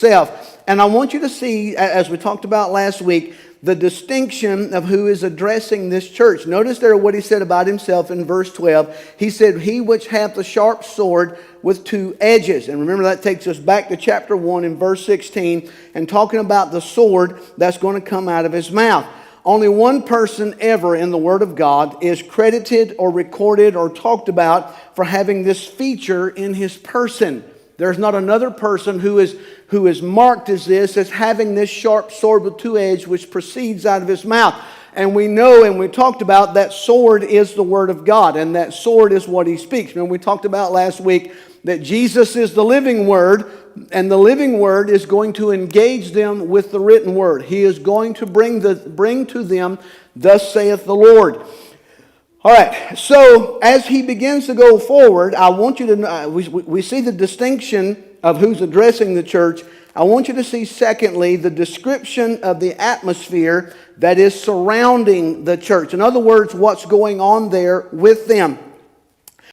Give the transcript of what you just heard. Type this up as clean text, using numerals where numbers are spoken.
himself. And I want you to see, as we talked about last week, the distinction of who is addressing this church. Notice there what he said about himself in verse 12. He said, he which hath a sharp sword with two edges. And remember, that takes us back to chapter 1 in verse 16 and talking about the sword that's going to come out of his mouth. Only one person ever in the Word of God is credited or recorded or talked about for having this feature in his person. There's not another person who is marked as this, as having this sharp sword with two edges which proceeds out of his mouth. And we know, and we talked about, that sword is the Word of God, and that sword is what he speaks. Remember, we talked about last week that Jesus is the living Word, and the living Word is going to engage them with the written Word. He is going to bring to them, thus saith the Lord. All right, so as he begins to go forward, I want you to know, we see the distinction of who's addressing the church. I want you to see, secondly, the description of the atmosphere that is surrounding the church. In other words, what's going on there with them.